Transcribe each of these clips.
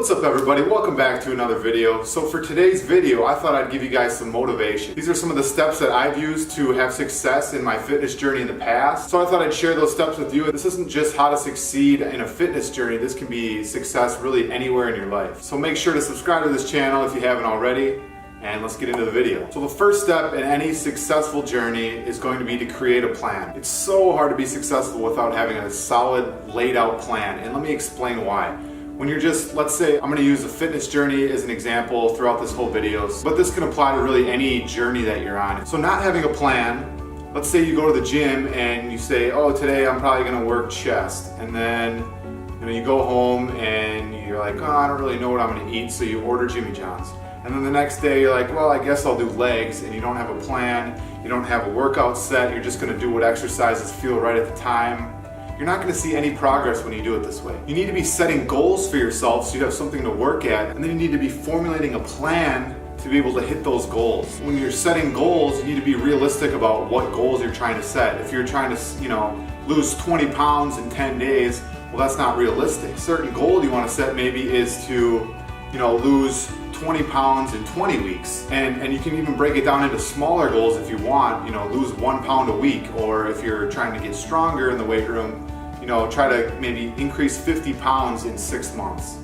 What's up everybody, welcome back to another video. So for today's video, I thought I'd give you guys some motivation. These are some of the steps that I've used to have success in my fitness journey in the past. So I thought I'd share those steps with you. This isn't just how to succeed in a fitness journey, this can be success really anywhere in your life. So make sure to subscribe to this channel if you haven't already, and let's get into the video. So the first step in any successful journey is going to be to create a plan. It's so hard to be successful without having a solid laid out plan, and let me explain why. When you're just, let's say, I'm going to use a fitness journey as an example throughout this whole video, but this can apply to really any journey that you're on. So not having a plan, let's say you go to the gym and you say, oh, today I'm probably going to work chest, and then you go home and you're like, oh, I don't really know what I'm going to eat, so you order Jimmy John's. And then the next day you're like, well, I guess I'll do legs, and you don't have a plan, you don't have a workout set, you're just going to do what exercises feel right at the time. You're not going to see any progress when you do it this way. You need to be setting goals for yourself so you have something to work at, and then you need to be formulating a plan to be able to hit those goals. When you're setting goals, you need to be realistic about what goals you're trying to set. If you're trying to, lose 20 pounds in 10 days, well, that's not realistic. A certain goal you want to set maybe is to, lose 20 pounds in 20 weeks. And you can even break it down into smaller goals if you want, lose 1 pound a week, or if you're trying to get stronger in the weight room, try to maybe increase 50 pounds in 6 months.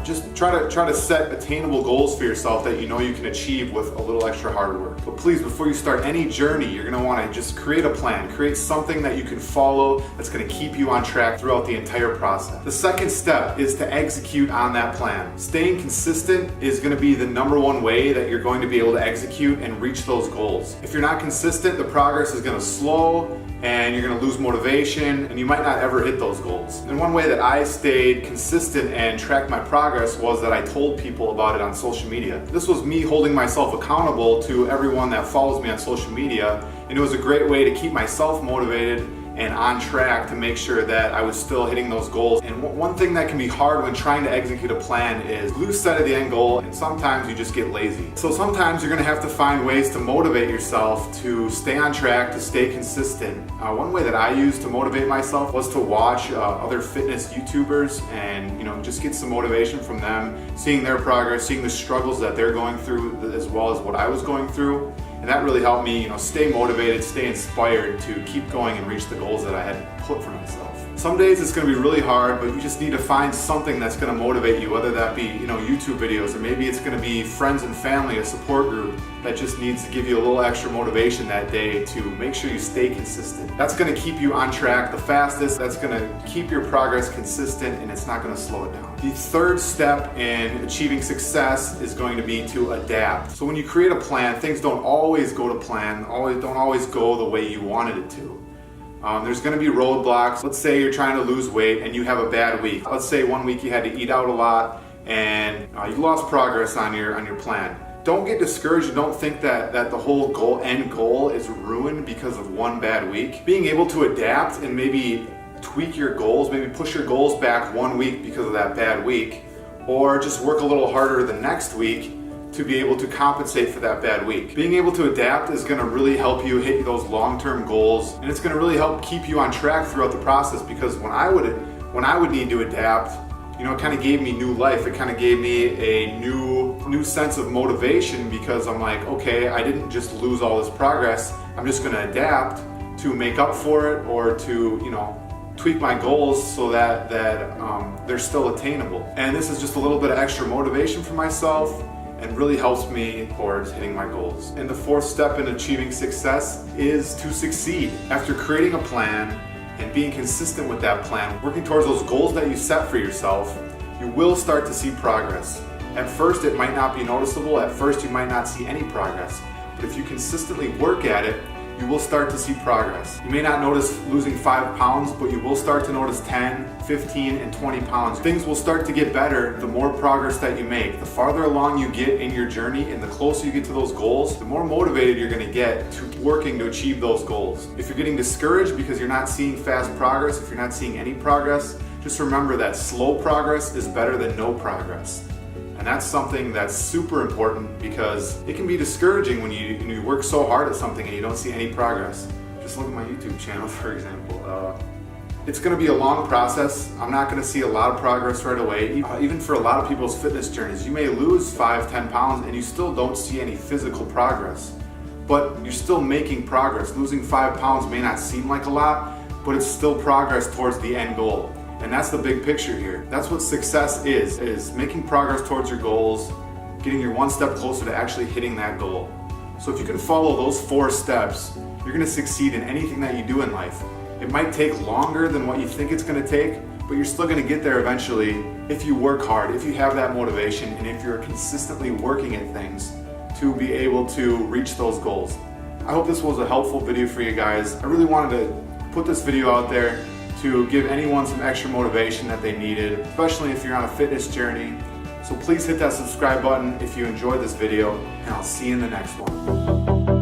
Just try to set attainable goals for yourself that you can achieve with a little extra hard work. But please, before you start any journey, you're going to want to just create a plan, create something that you can follow that's going to keep you on track throughout the entire process. The second step is to execute on that plan. Staying consistent is going to be the #1 way that you're going to be able to execute and reach those goals. If you're not consistent, the progress is going to slow, and you're going to lose motivation, and you might not ever hit those goals. And one way that I stayed consistent and tracked my progress was that I told people about it on social media. This was me holding myself accountable to everyone that follows me on social media, and it was a great way to keep myself motivated and on track to make sure that I was still hitting those goals. And one thing that can be hard when trying to execute a plan is lose sight of the end goal, and sometimes you just get lazy. So sometimes you're gonna have to find ways to motivate yourself to stay on track, to stay consistent. One way that I used to motivate myself was to watch other fitness YouTubers and just get some motivation from them, seeing their progress, seeing the struggles that they're going through as well as what I was going through. And that really helped me, stay motivated, stay inspired to keep going and reach the goals that I had put for myself. Some days it's going to be really hard, but you just need to find something that's going to motivate you, whether that be, YouTube videos, or maybe it's going to be friends and family, a support group that just needs to give you a little extra motivation that day to make sure you stay consistent. That's going to keep you on track the fastest, that's going to keep your progress consistent, and it's not going to slow it down. The third step in achieving success is going to be to adapt. So when you create a plan, things don't always go to plan, don't always go the way you wanted it to. There's going to be roadblocks. Let's say you're trying to lose weight and you have a bad week. Let's say one week you had to eat out a lot and you lost progress on your plan. Don't get discouraged. Don't think that the whole end goal is ruined because of one bad week. Being able to adapt and maybe tweak your goals, maybe push your goals back 1 week because of that bad week, or just work a little harder the next week to be able to compensate for that bad week. Being able to adapt is going to really help you hit those long-term goals, and it's going to really help keep you on track throughout the process, because when I would need to adapt, it kind of gave me new life. It kind of gave me a new sense of motivation, because I'm like, okay, I didn't just lose all this progress. I'm just going to adapt to make up for it, or to tweak my goals so that they're still attainable. And this is just a little bit of extra motivation for myself, and really helps me towards hitting my goals. And the fourth step in achieving success is to succeed. After creating a plan and being consistent with that plan, working towards those goals that you set for yourself, you will start to see progress. At first it might not be noticeable, at first you might not see any progress, but if you consistently work at it, you will start to see progress. You may not notice losing 5 pounds, but you will start to notice 10, 15, and 20 pounds. Things will start to get better the more progress that you make. The farther along you get in your journey and the closer you get to those goals, the more motivated you're going to get to working to achieve those goals. If you're getting discouraged because you're not seeing fast progress, if you're not seeing any progress, just remember that slow progress is better than no progress. And that's something that's super important, because it can be discouraging when you work so hard at something and you don't see any progress. Just look at my YouTube channel, for example. It's going to be a long process. I'm not going to see a lot of progress right away. Even for a lot of people's fitness journeys, you may lose 5-10 pounds and you still don't see any physical progress. But you're still making progress. Losing 5 pounds may not seem like a lot, but it's still progress towards the end goal. And that's the big picture here. That's what success is making progress towards your goals, getting your one step closer to actually hitting that goal. So if you can follow those 4 steps, you're going to succeed in anything that you do in life. It might take longer than what you think it's going to take, but you're still going to get there eventually if you work hard, if you have that motivation, and if you're consistently working at things to be able to reach those goals. I hope this was a helpful video for you guys. I really wanted to put this video out there to give anyone some extra motivation that they needed, especially if you're on a fitness journey. So please hit that subscribe button if you enjoyed this video, and I'll see you in the next one.